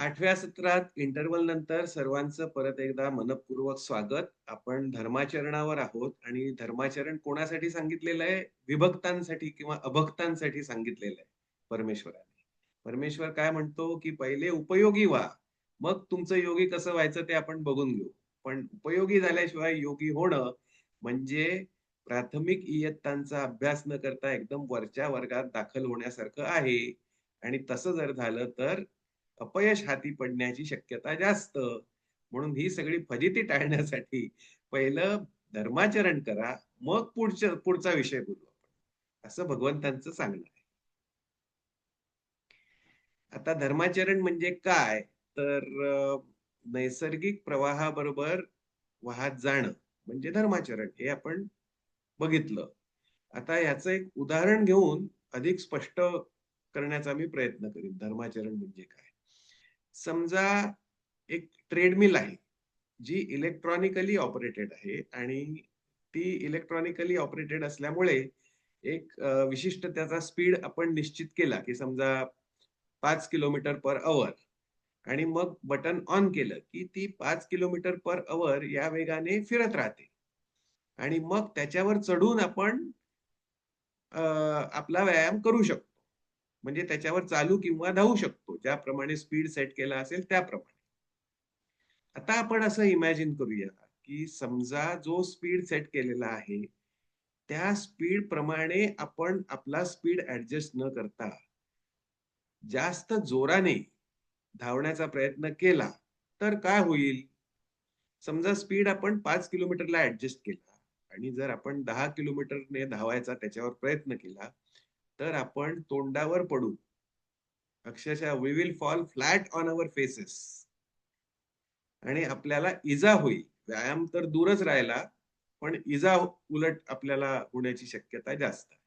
8व्या सत्रात इंटरव्हल नंतर सर्वांचं परत एकदा मनःपूर्वक स्वागत. आपण धर्माचरणावर आहोत आणि धर्माचरण कोणासाठी सांगितलेलं आहे? विभक्तांसाठी किंवा अभक्तांसाठी सांगितलेलं आहे परमेश्वराने. परमेश्वर काय म्हणतो, की पहिले उपयोगी व्हा. मग तुमचं योगी कसं व्हायचं ते आपण बघून घेऊ. पण उपयोगी झाल्याशिवाय योगी होणं म्हणजे प्राथमिक इयत्तांचा अभ्यास न करता एकदम वरच्या वर्गात दाखल होण्यासारखं आहे. आणि तसं जर झालं तर अपयश हाती पडण्याची शक्यता जास्त. म्हणून ही सगळी फजिती टाळण्यासाठी पहिलं धर्माचरण करा, मग पुढचा विषय बोलू आपण. असं भगवंतांचं सांगणं आहे. आता धर्माचरण म्हणजे काय? तर नैसर्गिक प्रवाहाबरोबर वाहत जाणं म्हणजे धर्माचरण हे आपण बघितलं. आता याचं एक उदाहरण घेऊन अधिक स्पष्ट करण्याचा मी प्रयत्न करीन. धर्माचरण म्हणजे काय? समजा एक ट्रेडमिल आहे, जी इलेक्ट्रॉनिकली ऑपरेटेड आहे आणि ती इलेक्ट्रॉनिकली ऑपरेटेड असल्यामुळे एक विशिष्ट त्याचा स्पीड आपण निश्चित केला, की समजा 5 किलोमीटर पर अवर आणि मग बटन ऑन केलं, की ती 5 किलोमीटर पर अवर या वेगाने फिरत राहते आणि मग त्याच्यावर चढून आपण आपला व्यायाम करू शकतो. म्हणजे त्याच्यावर चालू किंवा धावू शकतो. ज्याप्रमाणे स्पीड सेट केला असेल त्याप्रमाणे. आता आपण असं इमॅजिन करूया, की समजा जो स्पीड सेट केलेला आहे, त्या स्पीड प्रमाणे आपण आपला स्पीड ॲडजस्ट न करता जास्त जोराने धावण्याचा प्रयत्न केला, तर काय होईल? समजा स्पीड आपण 5 किलोमीटरला ॲडजस्ट केला आणि जर आपण 10 किलोमीटरने धावायचा त्याच्यावर प्रयत्न केला, तर आपण तोंडावर पडू. अक्षरशः we will fall flat on our faces आणि आपल्याला इजा होईल. व्यायाम तर दूरच राहिला, पण इजा उलट आपल्याला होण्याची शक्यता जास्त आहे.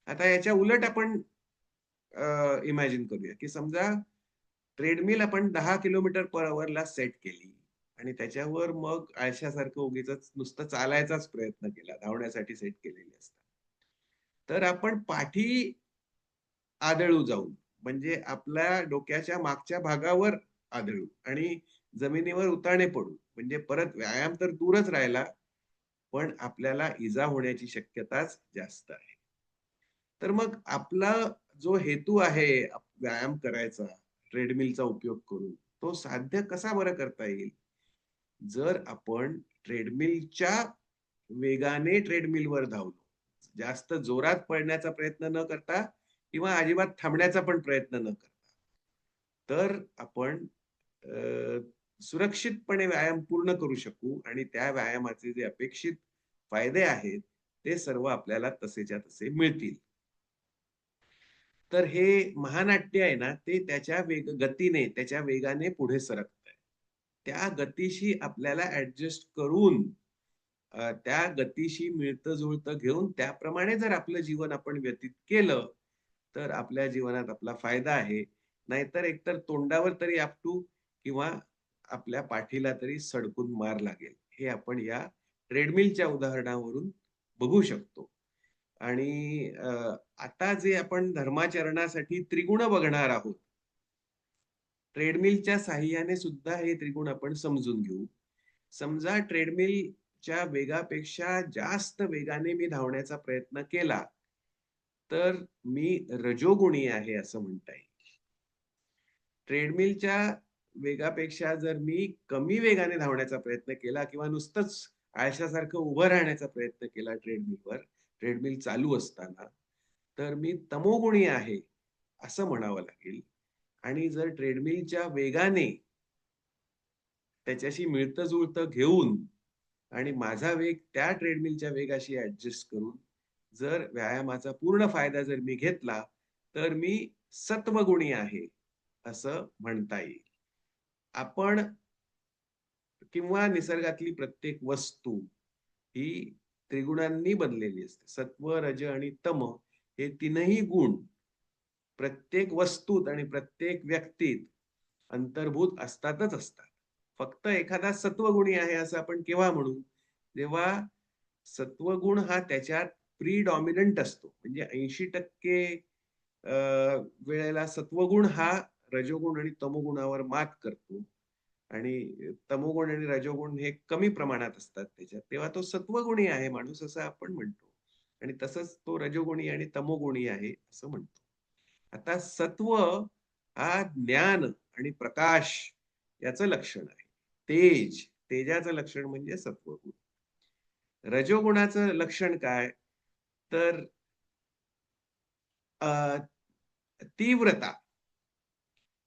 आता याच्या उलट आपण इमॅजिन करूया, की समजा ट्रेडमिल आपण 10 किलोमीटर पर अवरला सेट केली आणि त्याच्यावर मग आळशासारखं उगीचच नुसतं चालायचाच प्रयत्न केला, धावण्यासाठी सेट केलेली असतात. तर आपण पाठी आदळू जाऊ. म्हणजे आपल्या डोक्याच्या मागच्या भागावर आदळू आणि जमिनीवर उताणे पडू. म्हणजे परत व्यायाम तर दूरच राहिला, पण आपल्याला इजा होण्याची शक्यताच जास्त आहे. तर मग आपला जो हेतू आहे व्यायाम करायचा, ट्रेडमिलचा उपयोग करून, तो साध्य कसा बरं करता येईल? जर आपण ट्रेडमिलच्या वेगाने ट्रेडमिलवर धावलो, जास्त जोरात पळण्याचा प्रयत्न न करता किंवा अजिबात थांबण्याचा पण प्रयत्न न करता, तर आपण अ, सुरक्षितपणे व्यायाम पूर्ण करू शकू आणि त्या व्यायामाचे जे अपेक्षित फायदे आहेत, ते सर्व आपल्याला तसेच्या तसे मिळतील. तर हे महानाट्य आहे ना, ते त्याच्या गतीने, त्याच्या वेगाने पुढे सरकतंय. त्या गतीशी आपल्याला ॲडजस्ट करून त्या गतीशी मिळतं-जुळतं घेऊन त्याप्रमाणे जर आपलं जीवन आपण व्यतीत केलं, तर आपल्या जीवनात आपला फायदा आहे. नाहीतर एकतर तोंडावर तरी आपटू किंवा आपल्या पाठीला तरी सडकून मार लागेल. हे आपण या ट्रेडमिलच्या उदाहरणावरून बघू शकतो. आणि आता जे आपण धर्माचरणासाठी त्रिगुण बघणार आहोत, ट्रेडमिलच्या साहाय्याने सुद्धा हे त्रिगुण आपण समजून घेऊ. समजा ट्रेडमिलच्या वेगापेक्षा जास्त वेगाने मी धावण्याचा प्रयत्न केला, तर मी रजोगुणी आहे असं म्हणता येईल. ट्रेडमिलच्या वेगापेक्षा जर मी कमी वेगाने धावण्याचा प्रयत्न केला किंवा नुसतंच आळशासारखं उभं राहण्याचा प्रयत्न केला ट्रेडमिलवर, ट्रेडमिल चालू असताना, तर मी तमोगुणी आहे, असं म्हणावं लागेल. आणि जर ट्रेडमिलच्या वेगाने त्याच्याशी मिळतं-जुळतं घेऊन आणि माझा वेग त्या ट्रेडमिलच्या वेगाशी ॲडजस्ट करून जर व्यायामाचा पूर्ण फायदा जर मी घेतला, तर मी सत्वगुणी आहे, असं म्हणता येईल. आपण किंवा निसर्गातली प्रत्येक वस्तू ही त्रिगुणांनी बनलेली असते. सत्व, रज आणि तम हे तीनही गुण प्रत्येक वस्तूत आणि प्रत्येक व्यक्तीत अंतर्भूत असतातच असतात. फक्त एखादा सत्वगुणी आहे असं आपण केव्हा म्हणू? जेव्हा सत्वगुण हा त्याच्यात प्रिडॉमिनंट असतो. म्हणजे 80% अ, वेळेला सत्वगुण हा रजोगुण आणि तमोगुणावर मात करतो आणि तमोगुण आणि रजोगुण हे कमी प्रमाणात असतात त्याच्यात, तेव्हा तो सत्वगुणी आहे माणूस असं आपण म्हणतो. आणि तसंच तो रजोगुणी आणि तमोगुणी आहे असं म्हणतो. आता सत्व हा ज्ञान आणि प्रकाश याचं लक्षण आहे. तेजाचं लक्षण म्हणजे सत्वगुण. रजोगुणाचं लक्षण काय? तर अ, तीव्रता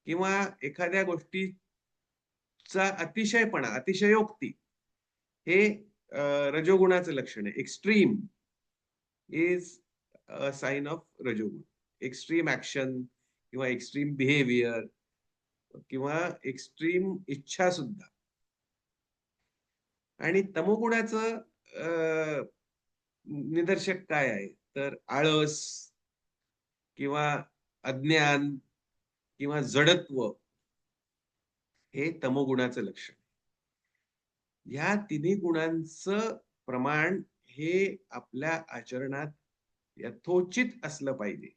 किंवा एखाद्या गोष्टीचा अतिशयपणा, अतिशयोक्ती हे रजोगुणाचं लक्षण आहे. Extreme is a sign of rajoguna. Extreme action किंवा एक्स्ट्रीम बिहेवियर किंवा एक्स्ट्रीम इच्छा सुद्धा. आणि तमोगुणाचं निदर्शक काय आहे? तर आळस किंवा अज्ञान किंवा जडत्व हे तमोगुणाचं लक्षण. ह्या तिन्ही गुणांचं प्रमाण हे आपल्या आचरणात यथोचित असलं पाहिजे.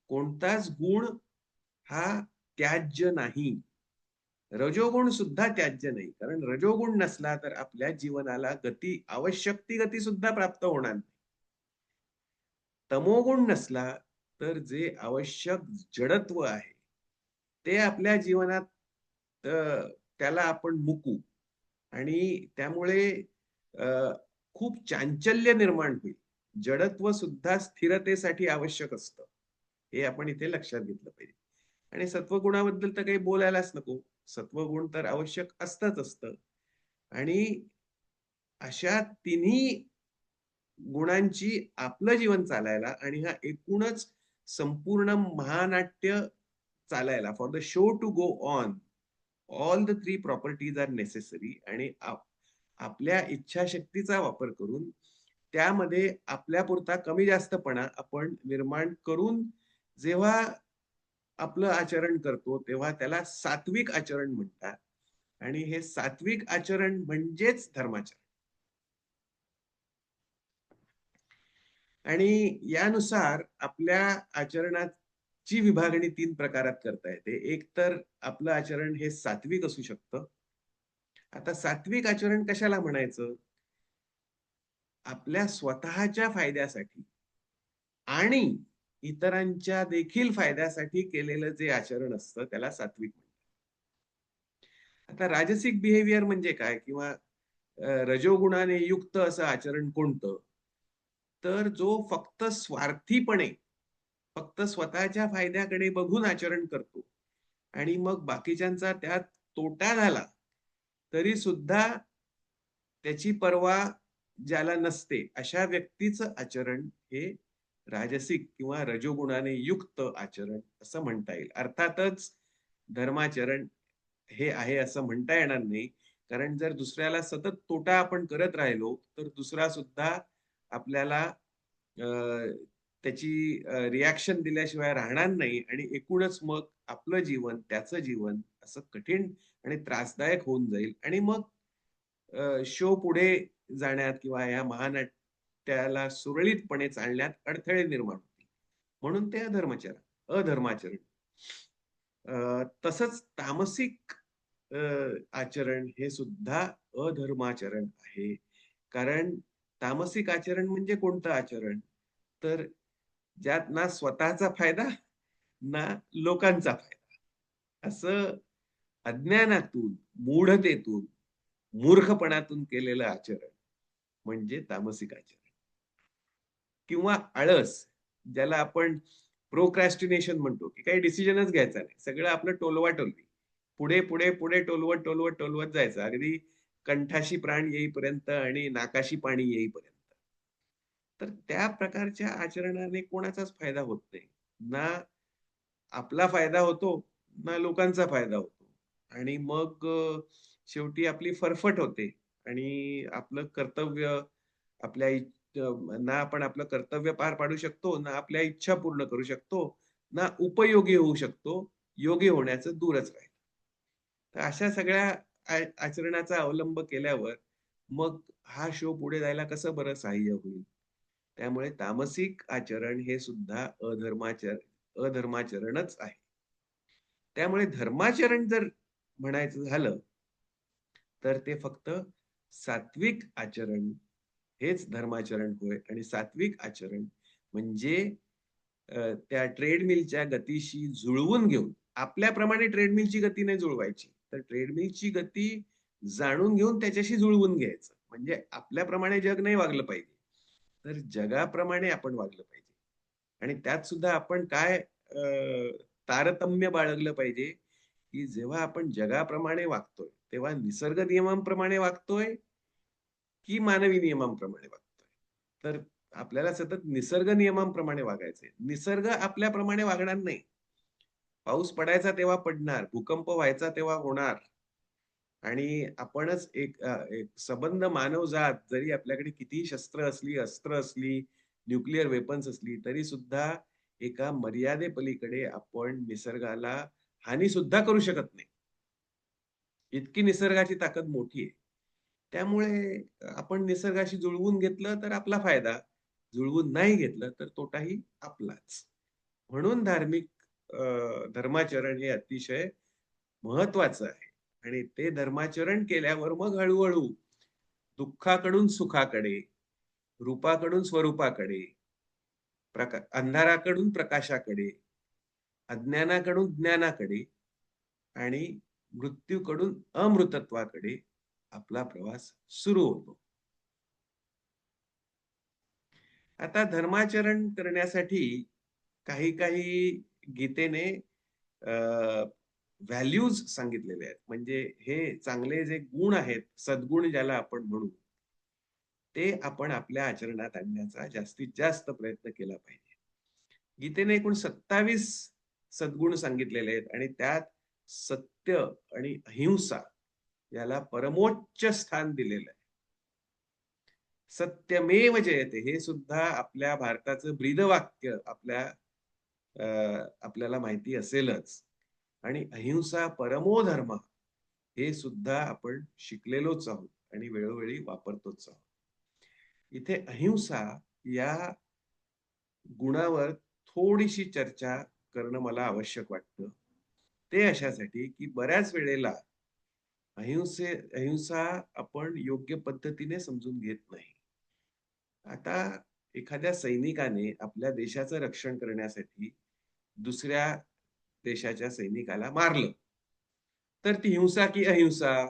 कोणताच गुण हा त्याज्य नाही. रजोगुण सुद्धा त्याज्य नाही. कारण रजोगुण नसला तर आपल्या जीवनाला गती, आवश्यक ती गती सुद्धा प्राप्त होणार नाही. तमोगुण नसला तर जे आवश्यक जडत्व आहे, ते आपल्या जीवनात त्याला आपण मुकू आणि त्यामुळे अ, खूप चांचल्य निर्माण होईल. जडत्व सुद्धा स्थिरतेसाठी आवश्यक असतं. हे आपण इथे लक्षात घेतलं पाहिजे. आणि सत्वगुणाबद्दल तर काही बोलायलाच नको. सत्वगुण तर आवश्यक असतंच असतं. आणि अशा तिन्ही गुणांची आपलं जीवन चालायला आणि हा एकूणच संपूर्ण महानाट्य चालायला for the show to go on all the three properties are necessary आणि आपल्या इच्छाशक्तीचा वापर करून त्यामध्ये आपल्यापुरता कमी जास्तपणा आपण निर्माण करून जेव्हा आपलं आचरण करतो तेव्हा त्याला सात्विक आचरण म्हणतात. आणि हे सात्विक आचरण म्हणजेच धर्माचरण. आणि यानुसार आपल्या आचरणाची विभागणी 3 प्रकारात करता येते. एक तर आपलं आचरण हे सात्विक असू शकतं. आता सात्विक आचरण कशाला म्हणायचं? आपल्या स्वतःच्या फायद्यासाठी आणि इतरांच्या देखील फायद्यासाठी केलेलं जे आचरण असतं त्याला सात्विक म्हणतात. आता राजसिक बिहेवियर म्हणजे काय? किंवा रजोगुणाने युक्त असं आचरण कोणतं? तर जो फक्त स्वार्थीपणे, फक्त स्वतःच्या फायद्याकडे बघून आचरण करतो आणि मग बाकीच्यांचा त्यात तोटा झाला, तरी सुद्धा त्याची पर्वा ज्याला नसते, अशा व्यक्तीचं आचरण हे राजसिक किंवा रजोगुणाने युक्त आचरण असं म्हणता येईल. अर्थातच धर्माचरण हे आहे असं म्हणता येणार नाही. कारण जर दुसऱ्याला सतत तोटा आपण करत राहिलो, तर दुसरा सुद्धा आपल्याला अ, त्याची रिएक्शन दिल्याशिवाय राहणार नाही आणि एकूणच मग आपलं जीवन, त्याचं जीवन असं कठीण आणि त्रासदायक होऊन जाईल आणि मग शो पुढे जाण्यात किंवा या महानाट्याला सुरळीतपणे चालण्यात अडथळे निर्माण होतील. म्हणून ते अधर्माचरण. तसंच तामसिक अ, आचरण हे सुद्धा अधर्माचरण आहे. कारण तामसिक आचरण म्हणजे कोणतं आचरण? तर ज्यात ना स्वतःचा फायदा, ना लोकांचा फायदा. असं अज्ञानातून, मूढतेतून, मूर्खपणातून केलेलं आचरण म्हणजे तामसिक आचरण. किंवा आळस, ज्याला आपण प्रोक्रॅस्टिनेशन म्हणतो, की काही डिसिजनच घ्यायचा नाही. सगळं आपलं टोलवाटोलवी. पुढे, पुढे, पुढे टोलवत, टोलवत, टोलवत जायचं. अगदी कंठाशी प्राण येईपर्यंत आणि नाकाशी पाणी येईपर्यंत. तर त्या प्रकारच्या आचरणाने कोणाचाच फायदा होत नाही. ना आपला फायदा होतो, ना लोकांचा फायदा होतो. आणि मग शेवटी आपली फरफट होते आणि आपलं कर्तव्य आपल्या ना आपण आपलं कर्तव्य पार पाडू शकतो, ना आपल्या इच्छा पूर्ण करू शकतो, ना उपयोगी होऊ शकतो. योगी होण्याचं दूरच राहील. तर अशा सगळ्या आचरणाचा अवलंब केल्यावर मग हा शो पुढे जायला कसं बरं सहाय्य होईल? त्यामुळे तामसिक आचरण हे सुद्धा अधर्माचरणच आहे. त्यामुळे धर्माचरण जर म्हणायचं झालं तर ते फक्त सात्विक आचरण हेच धर्माचरण होय. आणि सात्विक आचरण म्हणजे त्या ट्रेडमिलच्या गतीशी जुळवून घेऊन, आपल्याप्रमाणे ट्रेडमिलची गती नाही जुळवायची, तर ट्रेडमिलची गती जाणून घेऊन त्याच्याशी जुळवून घ्यायचं. म्हणजे आपल्याप्रमाणे जग नाही वागलं पाहिजे, तर जगाप्रमाणे आपण वागलं पाहिजे. आणि त्यात सुद्धा आपण काय तारतम्य बाळगलं पाहिजे, की जेव्हा आपण जगाप्रमाणे वागतोय, तेव्हा निसर्ग नियमांप्रमाणे वागतोय, की मानवी नियमांप्रमाणे वागतोय. तर आपल्याला सतत निसर्ग नियमांप्रमाणे वागायचंय. निसर्ग आपल्याप्रमाणे वागणार नाही. पाऊस पडायचा तेव्हा पडणार, भूकंप व्हायचा तेव्हा होणार. आणि आपणच एक सबंध मानवजात जरी आपल्याकडे कितीही शस्त्र असली, अस्त्र असली, न्यूक्लिअर वेपन्स असली, तरी सुद्धा एका मर्यादेपलीकडे आपण निसर्गाला हानी सुद्धा करू शकत नाही. इतकी निसर्गाची ताकद मोठी आहे. त्यामुळे आपण निसर्गाशी जुळवून घेतलं तर आपला फायदा, जुळवून नाही घेतलं तर तोटाही आपलाच. म्हणून धर्माचरण हे अतिशय महत्वाचं आहे. आणि ते धर्माचरण केल्यावर मग हळू-हळू दुःखाकडून सुखाकडे, रूपाकडून स्वरूपाकडे, अंधाराकडून प्रकाशाकडे, अज्ञानाकडून ज्ञानाकडे आणि मृत्यूकडून अमृतत्वाकडे आपला प्रवास सुरू होतो. आता धर्माचरण करण्यासाठी काही काही गीतेने व्हॅल्यूज सांगितलेले आहेत. म्हणजे हे चांगले जे गुण आहेत, सद्गुण ज्याला आपण म्हणू, ते आपण आपल्या आचरणात आणण्याचा जास्तीत जास्त प्रयत्न केला पाहिजे. गीतेने एकूण 27 सद्गुण सांगितलेले आहेत आणि त्यात सत्य आणि अहिंसा याला परमोच्च स्थान दिलेलं आहे. सत्यमेव जयते हे सुद्धा आपल्या भारताचं ब्रीदवाक्य आपल्याला माहिती असेलच. आणि अहिंसा परमो धर्म हे सुद्धा आपण शिकलेलोच आहोत आणि वेळोवेळी वापरतोच आहोत. इथे अहिंसा या गुणावर थोडीशी चर्चा करणं मला आवश्यक वाटतं. ते अशासाठी की बऱ्याच वेळेला अहिंसा आपण योग्य पद्धतीने समजून घेत नाही. आता एखाद्या सैनिकाने आपल्या देशाचं रक्षण करण्यासाठी दुसऱ्या देशाच्या सैनिकाला मारलं, तर ती हिंसा की अहिंसा?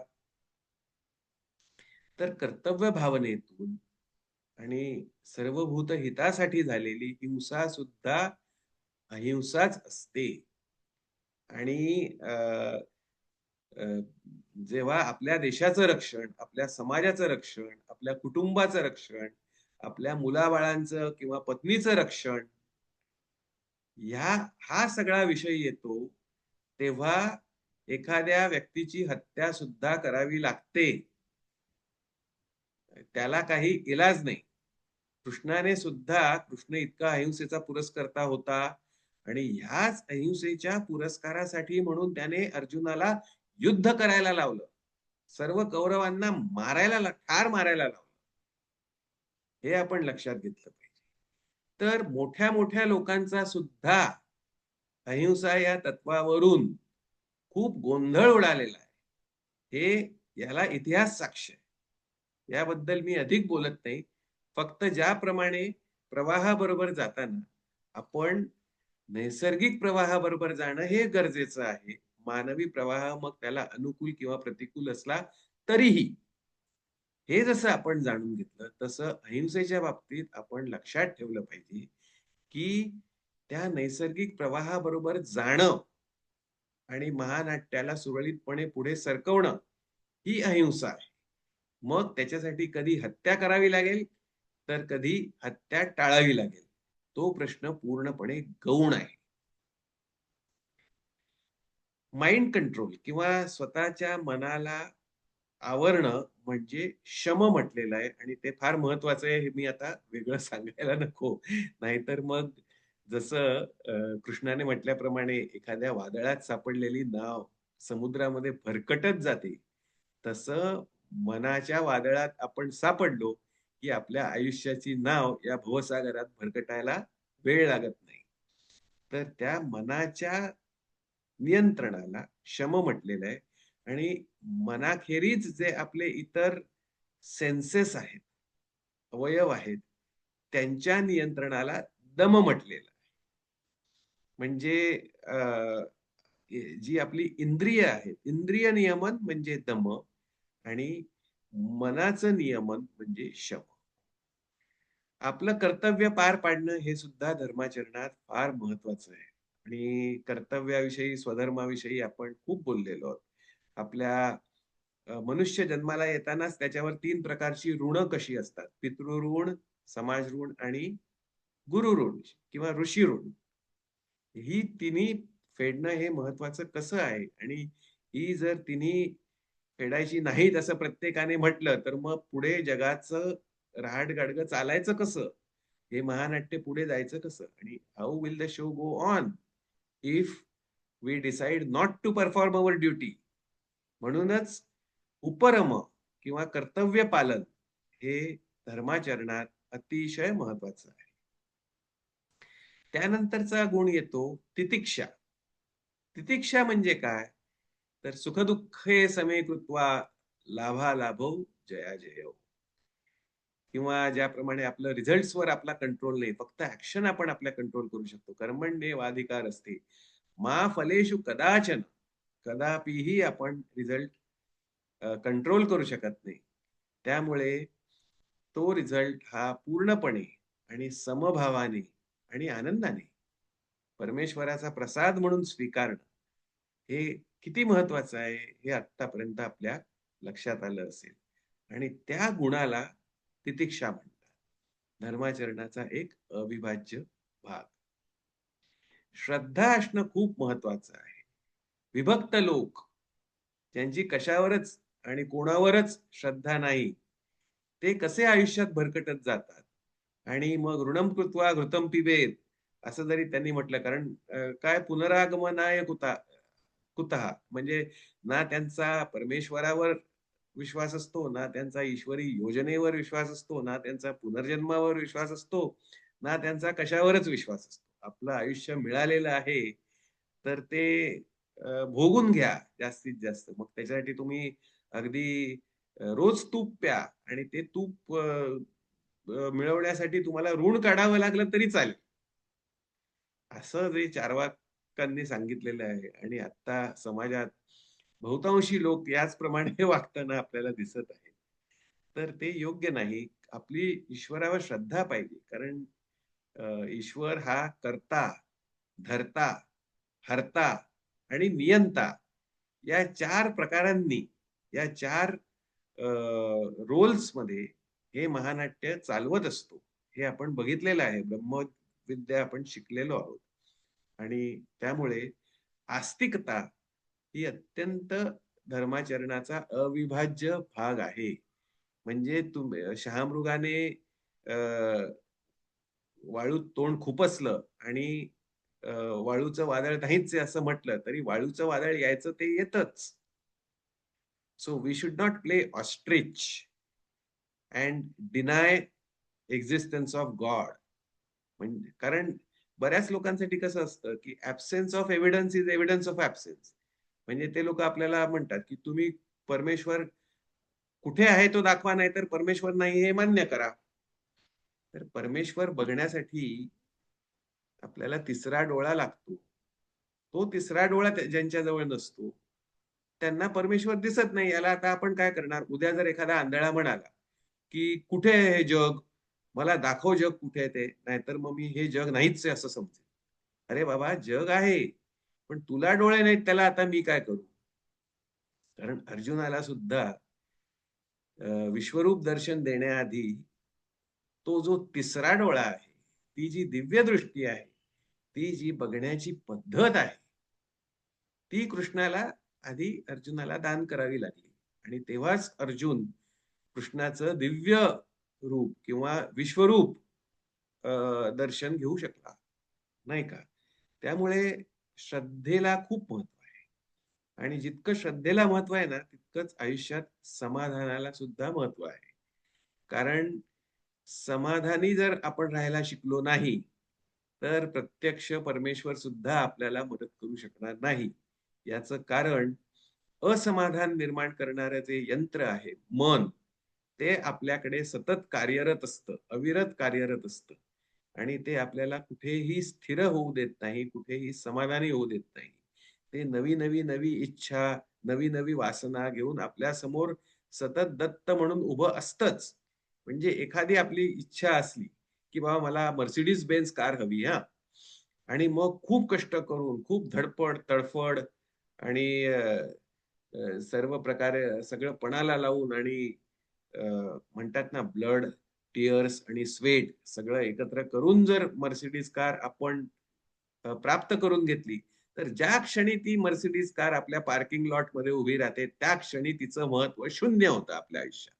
तर कर्तव्य भावनेतून आणि सर्वभूत हितासाठी झालेली हिंसा सुद्धा अहिंसाच असते. आणि जेव्हा आपल्या देशाचं रक्षण, आपल्या समाजाचं रक्षण, आपल्या कुटुंबाचं रक्षण, आपल्या मुलाबाळांचं किंवा पत्नीचं रक्षण, हा सगळा विषय येतो, तेव्हा एखाद्या व्यक्तीची हत्या सुद्धा करावी लागते. त्याला काही इलाज नाही. कृष्ण इतका अहिंसेचा पुरस्कर्ता होता आणि ह्याच अहिंसेच्या पुरस्कारासाठी म्हणून त्याने अर्जुनाला युद्ध करायला लावलं. सर्व कौरवांना ठार मारायला लावलं. हे आपण लक्षात घेतलं पाहिजे. तर मोठ्या मोठ्या लोकांचा सुद्धा अहिंसा या तत्वावरून खूप गोंधळ उडालेला आहे. याला इतिहास साक्ष आहे. याबद्दल मी अधिक बोलत नाही. फक्त ज्याप्रमाणे प्रवाहाबरोबर जाताना आपण नैसर्गिक प्रवाहाबरोबर जाणं हे गरजेचं आहे. मानवी प्रवाह मग त्याला अनुकूल किंवा प्रतिकूल असला तरीही, हे जसं आपण जाणून घेतलं, तसं अहिंसेच्या बाबतीत आपण लक्षात ठेवलं पाहिजे, की त्या नैसर्गिक प्रवाहाबरोबर जाणं आणि महानाट्याला सुरळीतपणे पुढे सरकवणं ही अहिंसा आहे. मग त्याच्यासाठी कधी हत्या करावी लागेल, तर कधी हत्या टाळावी लागेल. तो प्रश्न पूर्णपणे गौण आहे. माइंड कंट्रोल किंवा स्वतःच्या मनाला आवरणं म्हणजे शम म्हटलेलं आहे आणि ते फार महत्वाचं आहे. हे मी आता वेगळं सांगायला नको. नाहीतर मग जसं कृष्णाने म्हटल्याप्रमाणे एखाद्या वादळात सापडलेली नाव समुद्रामध्ये भरकटत जाते, तसं मनाच्या वादळात आपण सापडलो, की आपल्या आयुष्याची नाव या भवसागरात भरकटायला वेळ लागत नाही. तर त्या मनाच्या नियंत्रणाला शम म्हटलेलं आहे. आणि मनाखेरीज जे आपले इतर सेन्सेस आहेत, अवयव आहेत, त्यांच्या नियंत्रणाला दम म्हटलेलं आहे. म्हणजे जी आपली इंद्रिय आहेत, इंद्रिय नियमन म्हणजे दम आणि मनाचं नियमन म्हणजे शम. आपलं कर्तव्य पार पाडणं हे सुद्धा धर्माचरणात फार महत्वाचं आहे. आणि कर्तव्याविषयी, स्वधर्माविषयी आपण खूप बोललेलो आहोत. आपल्या मनुष्य जन्माला येतानाच त्याच्यावर 3 प्रकारची ऋणं कशी असतात. पितृऋण, समाज ऋण आणि गुरु ऋण किंवा ऋषी ऋण. ही तिन्ही फेडणं हे महत्वाचं कसं आहे आणि ही जर तिन्ही फेडायची नाहीत असं प्रत्येकाने म्हटलं, तर मग पुढे जगाचं रहाट-गाडगं चालायचं कसं? हे महानाट्य पुढे जायचं कसं? आणि how will the show go on if we decide not to perform our duty? म्हणूनच उपरम किंवा कर्तव्य पालन हे धर्माचरणात अतिशय महत्वाचं आहे. त्यानंतरचा गुण येतो तितिक्षा. तितिक्षा म्हणजे काय? तर सुखदुःखे समे कृत्वा लाभालाभौ जयाजयौ. किंवा ज्याप्रमाणे आपलं रिझल्ट्सवर आपला कंट्रोल नाही, फक्त ऍक्शन आपण आपल्या कंट्रोल करू शकतो. कर्मण्येवाधिकार असते मा फलेषु कदाचन. कदापिही आपण रिझल्ट कंट्रोल करू शकत नाही. त्यामुळे तो रिझल्ट हा पूर्णपणे आणि समभावाने आणि आनंदाने परमेश्वराचा प्रसाद म्हणून स्वीकारणं हे किती महत्वाचं आहे हे आतापर्यंत आपल्या लक्षात आलं असेल. आणि त्या गुणाला तितिक्षा म्हणतात. धर्माचरणाचा एक अविभाज्य भाग. श्रद्धा असणं खूप महत्वाचं आहे. विभक्त लोक ज्यांची कशावरच आणि कोणावरच श्रद्धा नाही, ते कसे आयुष्यात भरकटत जातात. आणि मग ऋणम कृत्वा घृतम पिबेत असं जरी त्यांनी म्हटलं, कारण काय पुनरागमनाय कुतः म्हणजे ना त्यांचा परमेश्वरावर विश्वास असतो, ना त्यांचा ईश्वरी योजनेवर विश्वास असतो, ना त्यांचा पुनर्जन्मावर विश्वास असतो, ना त्यांचा कशावरच विश्वास असतो. आपलं आयुष्य मिळालेलं आहे, तर ते भोगून घ्या जास्तीत जास्त. मग त्याच्यासाठी तुम्ही अगदी रोज तूप प्या आणि ते तूप मिळवण्यासाठी तुम्हाला ऋण काढावं लागलं तरी चालेल. असं जे चार्वाकांनी सांगितलेलं आहे आणि आता समाजात बहुतांशी लोक याचप्रमाणे वागताना आपल्याला दिसत आहे. तर ते योग्य नाही. आपली ईश्वरावर श्रद्धा पाहिजे. कारण ईश्वर हा कर्ता, धर्ता, हर्ता आणि नियंता या 4 प्रकारांनी, या 4 रोल्समध्ये हे महानाट्य चालवत असतो. हे आपण बघितलेलं आहे. ब्रह्मविद्या आपण शिकलेलो आहोत. आणि त्यामुळे आस्तिकता ही अत्यंत धर्माचरणाचा अविभाज्य भाग आहे. म्हणजे शहामृगाने अ, वाळूत तोंड खुपसलं आणि वाळूचं वादळ नाहीच आहे असं म्हटलं, तरी वाळूचं वादळ यायचं ते येतच. So we should not play ostrich and deny existence of God. म्हणजे कारण बऱ्याच लोकांसाठी कसं असतं, की absence of evidence is evidence of absence. म्हणजे ते लोक आपल्याला म्हणतात, की तुम्ही परमेश्वर कुठे आहे तो दाखवा, नाही तर परमेश्वर नाही हे मान्य करा. तर परमेश्वर बघण्यासाठी आपल्याला तिसरा डोळा लागतो. तो तिसरा डोळा ज्यांच्याजवळ नसतो, त्यांना परमेश्वर दिसत नाही. याला आता आपण काय करणार? उद्या जर एखादा आंधळा म्हणाला, की "कुठे आहे हे जग? मला दाखव जग कुठे आहे ते. नाहीतर मग मी हे जग नाहीच आहे असं समजेन." अरे बाबा, जग आहे, पण तुला डोळे नाहीत त्याला आता मी काय करू? कारण अर्जुनाला सुद्धा विश्वरूप दर्शन देण्याआधी तो जो तिसरा डोळा आहे, ती जी दिव्य दृष्टी आहे, ती जी बघण्याची पद्धत आहे, ती कृष्णाला आधी अर्जुनाला दान करावी लागली. आणि तेव्हाच अर्जुन कृष्णाचं दिव्य रूप किंवा विश्वरूप दर्शन घेऊ शकला, नाही का? त्यामुळे श्रद्धेला खूप महत्व आहे. आणि जितकं श्रद्धेला महत्व आहे ना, तितकंच आयुष्यात समाधानाला सुद्धा महत्व आहे. कारण समाधानी जर आपण राहायला शिकलो नाही, तर प्रत्यक्ष परमेश्वर सुद्धा आपल्याला मदत करू शकणार नाही. याचं कारण असमाधान निर्माण करणारं जे यंत्र आहे, मन, ते आपल्याकडे सतत कार्यरत असतं, अविरत कार्यरत असतं आणि ते आपल्याला कुठेही स्थिर होऊ देत नाही, कुठेही समाधानी होऊ देत नाही. ते नवी इच्छा, नवी वासना घेऊन आपल्यासमोर सतत दत्त म्हणून उभं असतंच. म्हणजे एखादी आपली इच्छा असली, की बाबा मला Mercedes Benz कार हवी हां. आणि मग खूप कष्ट करून, खूप धडपड, तडफड आणि सर्व प्रकारे सगळं पणाला लावून आणि अ, म्हणतात ना ब्लड, टीअर्स आणि स्वेट सगळं एकत्र करून जर Mercedes कार आपण प्राप्त करून घेतली, तर ज्या क्षणी ती Mercedes कार आपल्या पार्किंग लॉटमध्ये उभी राहते, त्या क्षणी तिचं महत्त्व शून्य होतं आपल्या आयुष्यात.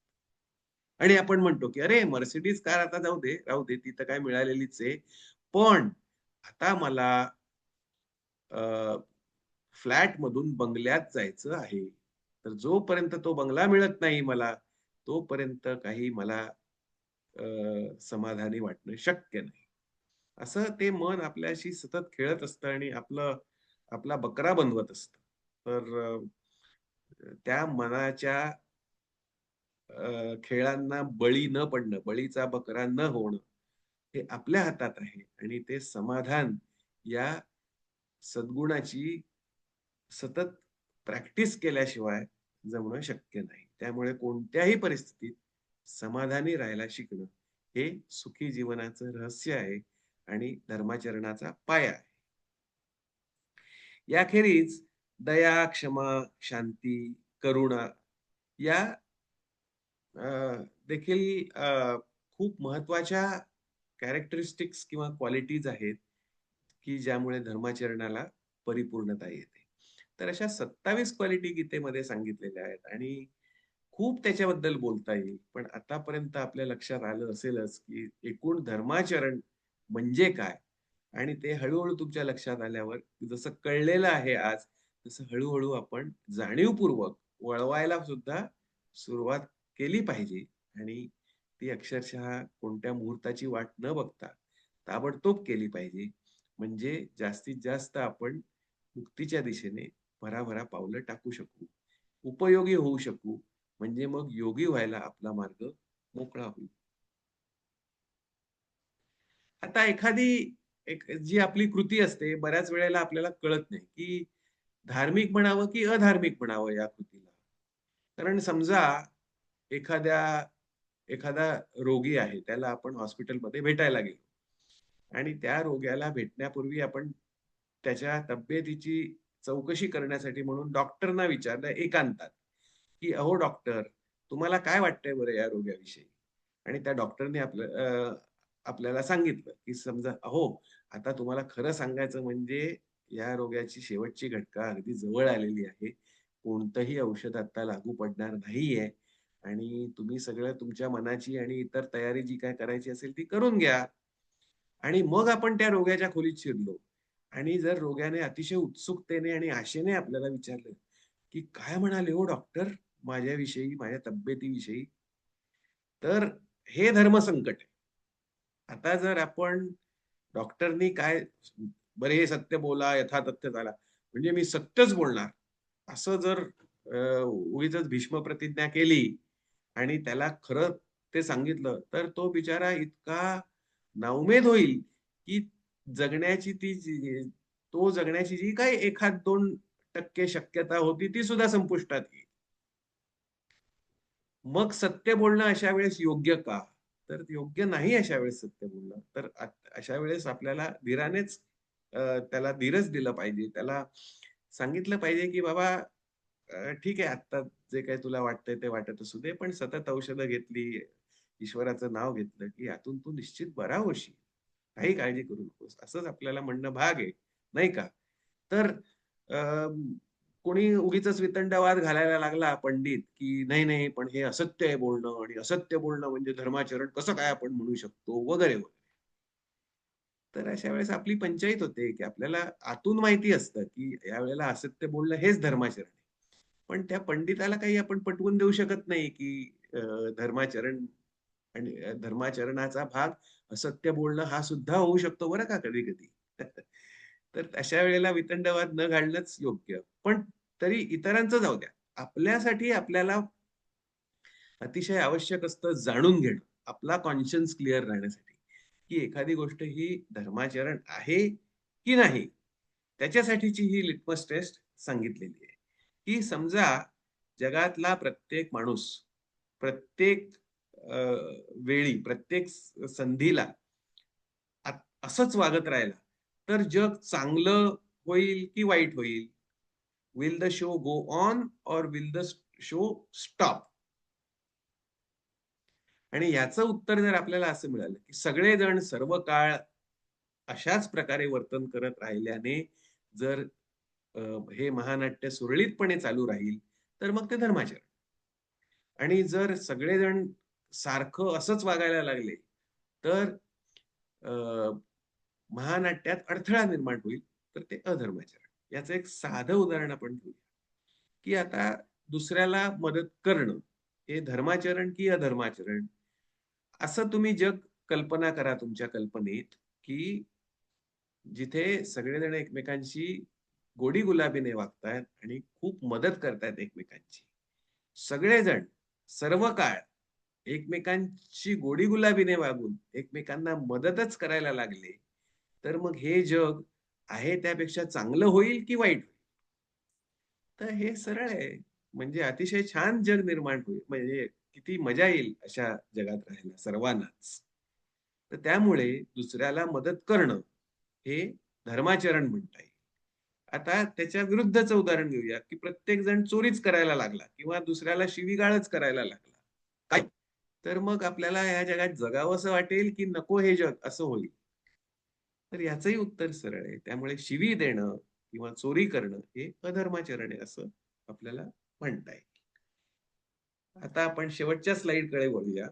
आणि आपण म्हणतो, की "अरे, Mercedes कार आता जाऊ दे, राहू दे, ती तर काय मिळालेलीच आहे. पण आता मला फ्लॅटमधून बंगल्यात जायचं आहे. तर जोपर्यंत तो बंगला मिळत नाही मला, तोपर्यंत काही मला समाधानी वाटणं शक्य नाही." असं ते मन आपल्याशी सतत खेळत असतं आणि आपला बकरा बनवत असतं. तर त्या मनाच्या खेळांना बळी न पडणं, बळीचा बकरा न होणं, हे आपल्या हातात आहे आणि ते समाधान या सद्गुणाची सतत प्रॅक्टिस केल्याशिवाय जमणं शक्य नाही. त्यामुळे कोणत्याही परिस्थितीत समाधानी राहायला शिकणं हे सुखी जीवनाचं रहस्य आहे आणि धर्माचरणाचा पाया आहे. याखेरीज दया, क्षमा, शांती, करुणा या अ, देखील खूप महत्त्वाच्या कॅरेक्टरिस्टिक्स किंवा क्वालिटीज आहेत, की ज्यामुळे धर्माचरणाला परिपूर्णता येते. तर अशा 27 क्वालिटी गीतेमध्ये सांगितलेल्या आहेत आणि खूप त्याच्याबद्दल बोलता येईल. पण आतापर्यंत आपल्या लक्षात आलं असेलच, की एकूण धर्माचरण म्हणजे काय? आणि ते हळू तुमच्या लक्षात आल्यावर जसं कळलेलं आहे आज, तसं हळू आपण जाणीवपूर्वक वळवायला सुद्धा सुरुवात केली पाहिजे आणि ती अक्षरशः कोणत्या मुहूर्ताची वाट न बघता ताबडतोब केली पाहिजे. म्हणजे जास्तीत जास्त आपण मुक्तीच्या दिशेने भराभरा पावलं टाकू शकू. उपयोगी होऊ शकू. म्हणजे मग योगी व्हायला आपला मार्ग मोकळा होईल. आता एखादी जी आपली कृती असते, बऱ्याच वेळेला आपल्याला कळत नाही, की धार्मिक म्हणावं की अधार्मिक म्हणावं या कृतीला. कारण समजा एखाद्या एखादा रोगी आहे, त्याला आपण हॉस्पिटलमध्ये भेटायला गेलो आणि त्या रोग्याला भेटण्यापूर्वी आपण त्याच्या तब्येतीची चौकशी करण्यासाठी म्हणून डॉक्टरना विचारलं एकांतात, की "अहो डॉक्टर, तुम्हाला काय वाटतंय बरं या रोग्याविषयी?" आणि त्या डॉक्टरने आपल्याला सांगितलं, की समजा, "अहो, आता तुम्हाला खरं सांगायचं म्हणजे या रोग्याची शेवटची घटका अगदी जवळ आलेली आहे. कोणतंही औषध आता लागू पडणार नाहीये आणि तुम्ही सगळं तुमच्या मनाची आणि इतर तयारी जी काही करायची असेल ती करून घ्या." आणि मग आपण त्या रोग्याच्या खोलीत शिरलो आणि जर रोग्याने अतिशय उत्सुकतेने आणि आशेने आपल्याला विचारलं, की "काय म्हणाले हो डॉक्टर माझ्याविषयी, माझ्या तब्येतीविषयी?" तर हे धर्मसंकट आहे. आता जर आपण डॉक्टरनी काय "बरे हे सत्य बोला, यथातथ्य चाला." म्हणजे मी सत्यच बोलणार, असं जर उगीचच भीष्म प्रतिज्ञा केली आणि त्याला खरं ते सांगितलं, तर तो बिचारा इतका नाउमेद होईल, की जगण्याची ती तो जगण्याची जी काही 1-2% शक्यता होती, ती सुद्धा संपुष्टात येईल. मग सत्य बोलणं अशा वेळेस योग्य का? तर योग्य नाही अशा वेळेस सत्य बोलणं. तर अशा वेळेस आपल्याला धीरानेच त्याला धीरच दिलं पाहिजे. त्याला सांगितलं पाहिजे, की "बाबा ठीक आहे आत्ता जे काही तुला वाटतंय ते वाटत असू दे, पण सतत औषधं घेतली, ईश्वराचं नाव घेतलं, की यातून तू निश्चित बरा होशील. काही काळजी करू नकोस." असंच आपल्याला म्हणणं भाग आहे, नाही का? तर अ, कोणी उगीचच वितंडवाद घालायला लागला पंडित, की नाही, पण हे असत्य आहे बोलणं आणि असत्य बोलणं म्हणजे धर्माचरण कसं काय आपण म्हणू शकतो वगैरे, वगैरे. तर अशा वेळेस आपली पंचाईत होते, की आपल्याला आतून माहिती असतं, की यावेळेला असत्य बोलणं हेच धर्माचरण आहे. पण त्या पंडिताला काही आपण पटवून देऊ शकत नाही, की धर्माचरण आणि धर्माचरणाचा भाग असत्य बोलणं हा सुद्धा होऊ शकतो बरं का कधी-कधी. तर अशा वेळेला वितंडवाद न घालणंच योग्य. पण तरी इतरांचं जाऊ द्या. आपल्यासाठी आपल्याला अतिशय आवश्यक असतं जाणून घेणं. आपला कॉन्शियन्स क्लिअर राहण्यासाठी, की एखादी गोष्ट ही धर्माचरण आहे की नाही? त्याच्यासाठीची ही लिटमस टेस्ट सांगितलेली आहे, की समजा जगातला प्रत्येक माणूस, प्रत्येक अ, वेळी, प्रत्येक संधीला असंच वागत राहिला, तर जग चांगलं होईल की वाईट होईल? Will the show go on और विल द शो स्टॉप? आणि याचं उत्तर जर आपल्याला असं मिळालं, की सगळेजण सर्व काळ अशाच प्रकारे वर्तन करत राहिल्याने जर अ, हे महानाट्य सुरळीतपणे चालू राहील, तर मग ते धर्माचरण. आणि जर सगळेजण सारखं असंच वागायला लागले, तर अ, महानाट्यात अडथळा निर्माण होईल, तर ते अधर्माचरण. याचं एक साधं उदाहरण आपण घेऊया, की आता दुसऱ्याला मदत करणं, हे धर्माचरण की अधर्माचरण? असं तुम्ही जग कल्पना करा तुमच्या कल्पनेत, की जिथे सगळेजण एकमेकांशी गोडी गुलाबीने वागतायत आणि खूप मदत करतायत एकमेकांची. सगळेजण सर्व काळ एकमेकांशी गोडी गुलाबीने वागून एकमेकांना मदतच करायला लागले, तर मग हे जग आहे त्यापेक्षा चांगलं होईल की वाईट होईल? तर हे सरळ आहे. म्हणजे अतिशय छान जग निर्माण होईल. म्हणजे किती मजा येईल अशा जगात राहायला सर्वांनाच. तर त्यामुळे दुसऱ्याला मदत करणं हे धर्माचरण म्हणता येईल. आता त्याच्या विरुद्धचं उदाहरण घेऊया, की प्रत्येक जण चोरीच करायला लागला किंवा दुसऱ्याला शिवीगाळच करायला लागला. काय? तर मग आपल्याला ह्या जगात जगावंसं वाटेल, की नको हे जग असं होईल. तर याचंही उत्तर सरळ आहे. त्यामुळे शिवी देणं किंवा चोरी करणं हे अधर्माचरण आहे असं आपल्याला म्हणता येईल. आता आपण शेवटच्या स्लाइडकडे वळूया,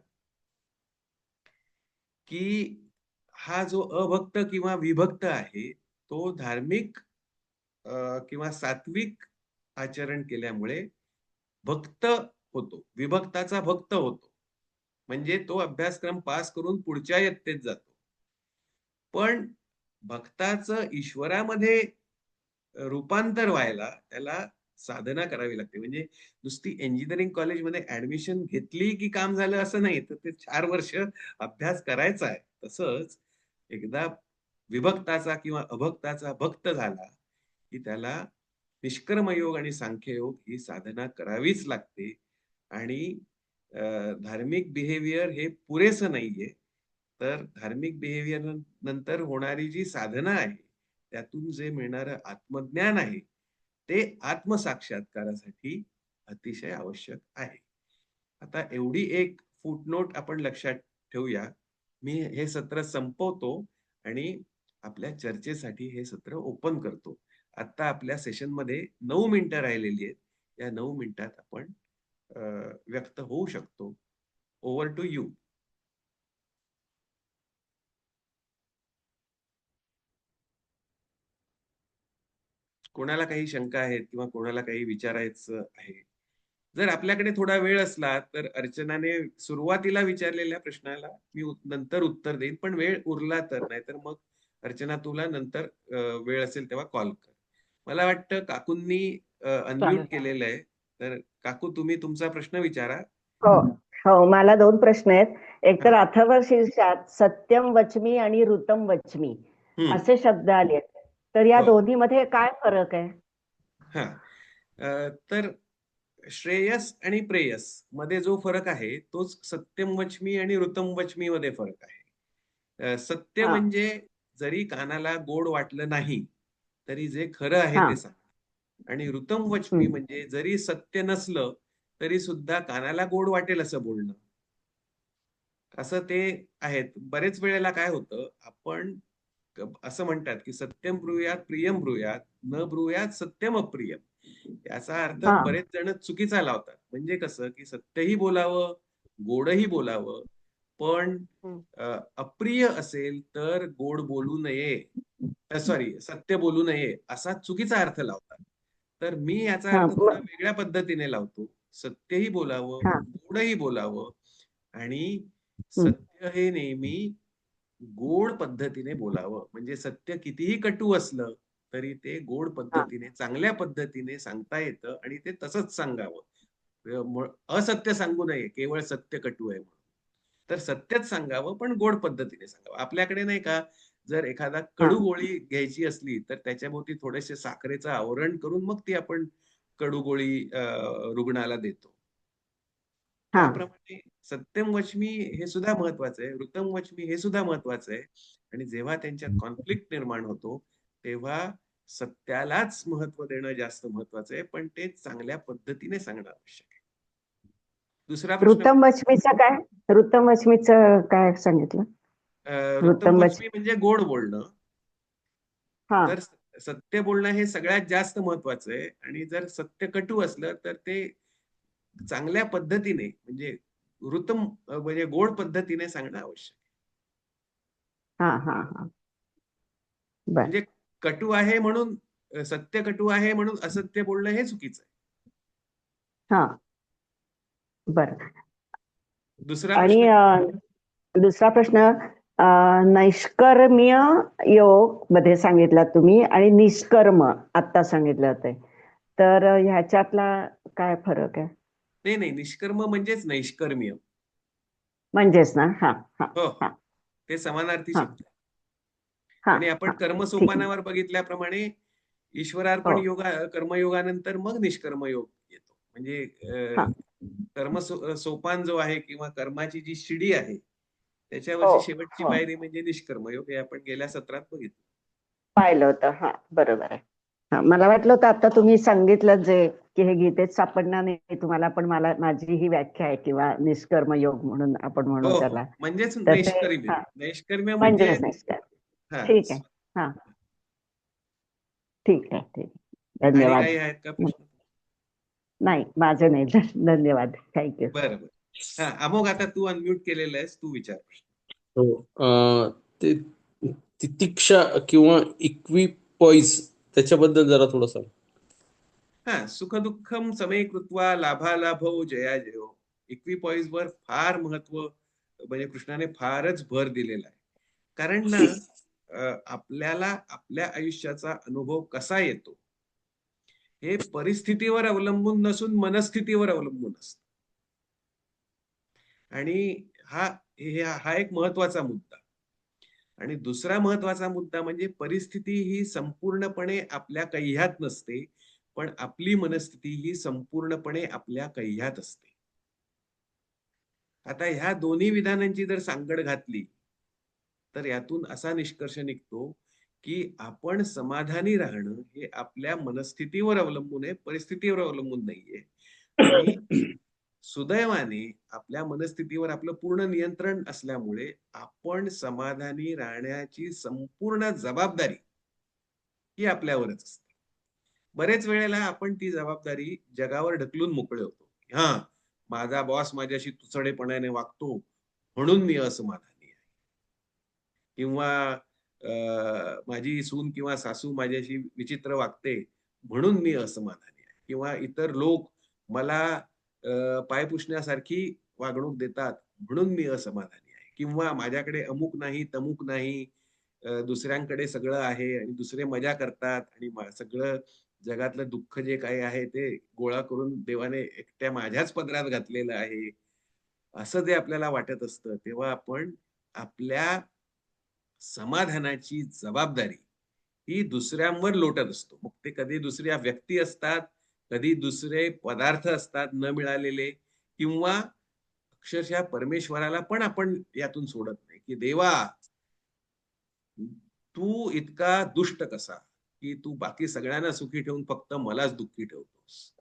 की हा जो अभक्त किंवा विभक्त आहे, तो धार्मिक किंवा सात्विक आचरण केल्यामुळे भक्त होतो. विभक्ताचा भक्त होतो. म्हणजे तो अभ्यासक्रम पास करून पुढच्या इयत्तेत जातो. पण भक्ताचं ईश्वरामध्ये रूपांतर व्हायला त्याला साधना करावी लागते. म्हणजे नुसती इंजिनिअरिंग कॉलेजमध्ये ॲडमिशन घेतली की काम झालं असं नाही. तर ते 4 वर्ष अभ्यास करायचा आहे. तसंच एकदा विभक्ताचा किंवा अभक्ताचा भक्त झाला, की त्याला निष्कर्म योग आणि सांख्ययोग ही साधना करावीच लागते. आणि धार्मिक बिहेवियर हे पुरेसं नाहीये. तर धार्मिक बिहेवियर नंतर होणारी जी साधना आहे, त्यातून जे मिळणारं आत्मज्ञान आहे, ते आत्मसाक्षात्कारासाठी अतिशय आवश्यक आहे. आता एवढी एक फुटनोट आपण लक्षात ठेवूया. मी हे सत्र संपवतो आणि आपल्या चर्चेसाठी हे सत्र ओपन करतो. आता आपल्या सेशनमध्ये 9 मिनिटं राहिलेली आहेत. या 9 मिनिटात आपण अ, व्यक्त होऊ शकतो. Over to you. कोणाला काही शंका आहेत किंवा कोणाला काही विचारायचं आहे? जर आपल्याकडे थोडा वेळ असला, तर अर्चनाने सुरुवातीला विचारलेल्या प्रश्नाला मी नंतर उत्तर देईन. पण वेळ उरला तर, नाहीतर मग अर्चना तुला नंतर वेळ असेल तेव्हा कॉल कर. मला वाटतं काकूंनी अनम्यूट चालेल. केलेलं आहे. तर काकू तुम्ही तुमचा प्रश्न विचारा. हो हो, मला 2 प्रश्न आहेत. एक तर हां. अथर्वशीर्षात सत्यम वच्मी आणि ऋतम वच्मी हं. असे शब्द आले. तर या हो. दोन्हीमध्ये काय फरक आहे? हां. तर श्रेयस आणि प्रेयस मध्ये जो फरक आहे, तोच सत्यम वच्मी आणि ऋतम वच्मी मध्ये फरक आहे. सत्य हां, म्हणजे जरी कानाला गोड वाटलं नाही, तरी जे खरं आहे ते हां. सांग. आणि ऋतम वच्मी हं. म्हणजे जरी सत्य नसलं, तरी सुद्धा कानाला गोड वाटेल असं बोलणं. असं ते आहेत. बरेच वेळेला काय होतं, आपण असं म्हणतात, की "सत्यम ब्रूयात प्रियम ब्रूयात, न ब्रूयात सत्यम अप्रियम." याचा अर्थ हां. बरेच जण चुकीचा लावतात. म्हणजे कसं, की सत्यही बोलावं, गोडही बोलावं, पण हं. अप्रिय असेल तर गोड बोलू नये. सॉरी, सत्य बोलू नये असा चुकीचा अर्थ लावतात. तर मी याचा हां. अर्थ थोडा वेगळ्या पद्धतीने लावतो. सत्यही बोलावं, हां. गोडही बोलावं आणि हं. सत्य हे नेहमी गोड पद्धतीने बोलावं. म्हणजे सत्य कितीही कटू असलं, तरी ते गोड पद्धतीने, चांगल्या पद्धतीने सांगता येतं आणि ते तसंच सांगावं. असत्य सांगू नये, केवळ सत्य कटू आहे म्हणून. तर सत्यच सांगावं, पण गोड पद्धतीने सांगावं. आपल्याकडे नाही का, जर एखादा हा कडू गोळी घ्यायची असली, तर त्याच्याभोवती थोडेसे साखरेचं आवरण करून मग ती आपण कडू गोळी रुग्णाला देतो. हा त्याप्रमाणे सत्यम वच्मी हे सुद्धा महत्वाचं आहे, ऋतम वच्मी हे सुद्धा महत्वाचं आहे. आणि जेव्हा त्यांच्यात कॉन्फ्लिक्ट निर्माण होतो, तेव्हा सत्यालाच महत्व देणं जास्त महत्वाचं आहे, पण ते चांगल्या पद्धतीने सांगणं आवश्यक आहे. दुसरा प्रश्न, ऋतम वचमीचं काय? ऋतम वचमीचं काय सांगितलं? ऋतम ऋतम वच वच्मी म्हणजे गोड बोलणं. हा तर सत्य बोलणं हे सगळ्यात जास्त महत्वाचं आहे. आणि जर सत्य कटू असलं तर ते चांगल्या पद्धतीने, म्हणजे ऋतम म्हणजे गोड पद्धतीने सांगणं आवश्यक आहे. हा हा हा बर. म्हणजे कटू आहे म्हणून, सत्य कटू आहे म्हणून असत्य बोलणं हे चुकीचं आहे. हा बर. दुसरा आणि प्रश्न, दुसरा प्रश्न, नैष्कर्म्य योग मध्ये सांगितलं तुम्ही आणि निष्कर्म आता सांगितलं होते, तर ह्याच्यातला काय फरक आहे? नाही नाही, निष्कर्म म्हणजेच नैष्कर्म्य. म्हणजेच ना? हा हा हो, हा ते समानार्थी हा शब्द आहे. हा आणि आपण हा ठीक आहे. कर्मसोपानावर बघितल्याप्रमाणे हो ईश्वरार्पण कर्मयोगानंतर मग निष्कर्म योग येतो. म्हणजे हा सोपान जो आहे किंवा कर्माची जी शिडी आहे, हो त्याच्यावरची शेवटची हो पायरी म्हणजे निष्कर्मयोग. हे आपण गेल्या सत्रात बघितलं. पाहिलं होतं. हा बरोबर आहे. हा मला वाटलं होतं आता तुम्ही सांगितलं जे की हे गीतेत सापडणार नाही तुम्हाला, पण मला माझी ही व्याख्या आहे किंवा निष्कर्म योग म्हणून आपण हो म्हणू हो, त्याला. म्हणजेच तर ते नैष्कर्म्य. हा नैष्कर्म्य म्हणजे म्हणजेच निष्कर्म. हा. ठीक आहे. हा ठीक आहे ठीक आहे. आणि धन्यवाद. काही आहेत का प्रश्न? नाही माझे नाही. धन्यवाद. थँक्यू. बरं बरं. हा अमोघ, आता तू अनम्यूट केलेलं आहेस, तू विचार प्रश्न. हो. ते तितिक्षा किंवा इक्विपॉइज त्याच्याबद्दल जरा थोडं सांग. हा, सुखदुःखम समे कृत्वा लाभालाभो जयाजयो. इक्विपॉइज वर फार महत्व, म्हणजे कृष्णाने फारच भर दिलेला आहे. कारण ना, आपल्याला आपल्या आयुष्याचा अनुभव कसा येतो हे परिस्थितीवर अवलंबून नसून मनस्थितीवर अवलंबून असतं. आणि हा एक महत्वाचा मुद्दा. आणि दुसरा महत्वाचा मुद्दा म्हणजे परिस्थिती ही संपूर्णपणे आपल्या कह्यात नसते, पण आपली मनस्थिती ही संपूर्णपणे आपल्या कह्यात असते. आता ह्या दोन्ही विधानांची जर सांगड घातली, तर यातून असा निष्कर्ष निघतो की आपण समाधानी राहणं हे आपल्या मनस्थितीवर अवलंबून आहे, परिस्थितीवर अवलंबून नाहीये. आणि सुदैवाने आपल्या मनस्थितीवर आपलं पूर्ण नियंत्रण असल्यामुळे आपण समाधानी राहण्याची संपूर्ण जबाबदारी ही आपल्यावरच असते. बरेच वेळेला आपण ती जबाबदारी जगावर ढकलून मोकळे होतो. हा, माझा बॉस माझ्याशी तुचडेपणाने वागतो म्हणून मी असमाधानी आहे. किंवा माझी सून किंवा सासू माझ्याशी विचित्र वागते म्हणून मी असमाधानी आहे. किंवा इतर लोक मला पाय पुसण्यासारखी वागणूक देतात म्हणून मी असमाधानी आहे. किंवा माझ्याकडे अमुक नाही, तमुक नाही, दुसऱ्यांकडे सगळं आहे आणि दुसरे मजा करतात आणि सगळं जगातलं दुःख जे काही आहे ते गोळा करून देवाने एकट्या माझ्याच पदरात घातलेलं आहे. असं जे आपल्याला वाटत असतं, तेव्हा आपण आपल्या समाधानाची जबाबदारी ही दुसऱ्यांवर लोटत असतो. मग ते कधी दुसऱ्या व्यक्ती असतात, कधी दुसरे पदार्थ असतात न मिळालेले, किंवा अक्षरशः परमेश्वराला पण आपण यातून सोडत नाही, की देवा, तू इतका दुष्ट कसा, की तू बाकी सगळ्यांना सुखी ठेवून फक्त मलाच दुःखी ठेवतोस.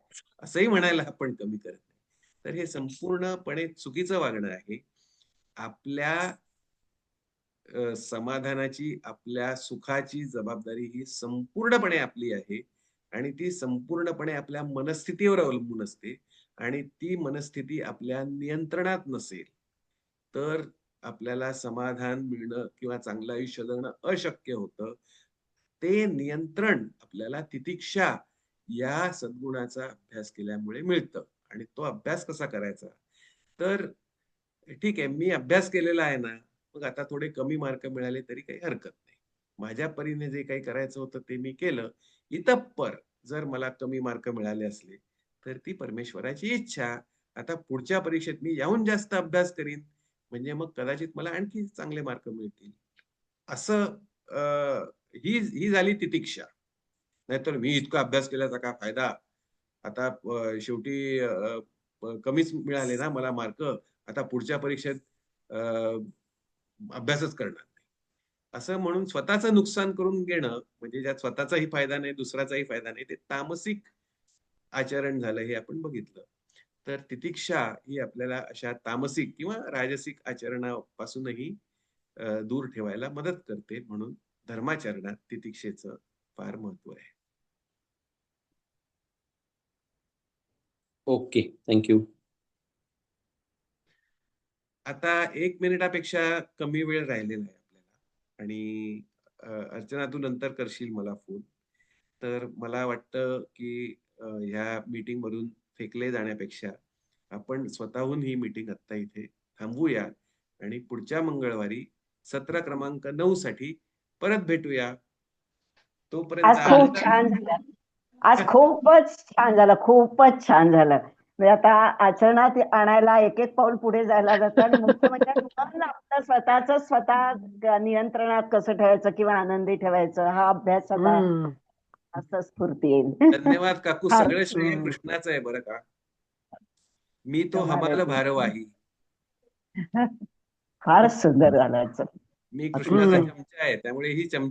असंही म्हणायला आपण कमी करत नाही. तर हे संपूर्णपणे चुकीचं वागणं आहे. आपल्या समाधानाची, आपल्या सुखाची जबाबदारी ही संपूर्णपणे आपली आहे. आणि ती संपूर्णपणे आपल्या मनस्थितीवर अवलंबून असते. आणि ती मनस्थिती आपल्या नियंत्रणात नसेल, तर आपल्याला समाधान मिळणं किंवा चांगलं आयुष्य जगणं अशक्य होतं. ते नियंत्रण आपल्याला तितिक्षा या सद्गुणाचा अभ्यास केल्यामुळे मिळतं. आणि तो अभ्यास कसा करायचा? तर ठीक आहे, मी अभ्यास केलेला आहे ना, मग आता थोडे कमी मार्क मिळाले तरी काही हरकत नाही. माझ्या परीने जे काही करायचं होतं ते मी केलं. इतप्पर जर मला कमी मार्क मिळाले असले, तर ती परमेश्वराची इच्छा. आता पुढच्या परीक्षेत मी याहून जास्त अभ्यास करीन, म्हणजे मग कदाचित मला आणखी चांगले मार्क मिळतील. असं ही झाली तितिक्षा. नाहीतर मी इतका अभ्यास केल्याचा काय फायदा? आता शेवटी कमीच मिळाले ना मला मार्क. आता पुढच्या परीक्षेत अ, अभ्यासच करणार नाही. असं म्हणून स्वतःचं नुकसान करून घेणं, म्हणजे ज्यात स्वतःचाही फायदा नाही, दुसऱ्याचाही फायदा नाही, ते तामसिक आचरण झालं हे आपण बघितलं. तर तितिक्षा ही आपल्याला अशा तामसिक किंवा राजसिक आचरणापासूनही दूर ठेवायला मदत करते. म्हणून धर्माचरणात तितिक्षेचं फार महत्व आहे. Okay, thank you. आता 1 मिनिटापेक्षा कमी वेळ राहिलेला आहे आपल्याला आणि अर्चना तू नंतर करशील मला फोन. तर मला वाटतं की ह्या मीटिंग मधून फेकले जाण्यापेक्षा आपण स्वतःहून ही मीटिंग आत्ता इथे थांबवूया आणि पुढच्या मंगळवारी सत्र क्रमांक 9 साठी परत भेटूया. तोपर्यंत आज खूप आनंदाने छान झालं. आज खूपच छान झालं, खूपच छान झालं. म्हणजे आता आचरणात आणायला एक एक पाऊल पुढे जायला जातं आणि मुख्य म्हणजे मन आपलं स्वतः नियंत्रणात कसं ठेवायचं किंवा आनंदी ठेवायचं हा अभ्यास आता असं स्फूर्ती येईल. धन्यवाद काकू. फार सगळं श्रेय कृष्णाचं आहे बरं का. मी तो कमाल हमाल आहे. भारवाही. फारच सुंदर झालं. मी कृष्णाचा चमचा आहे, त्यामुळे ही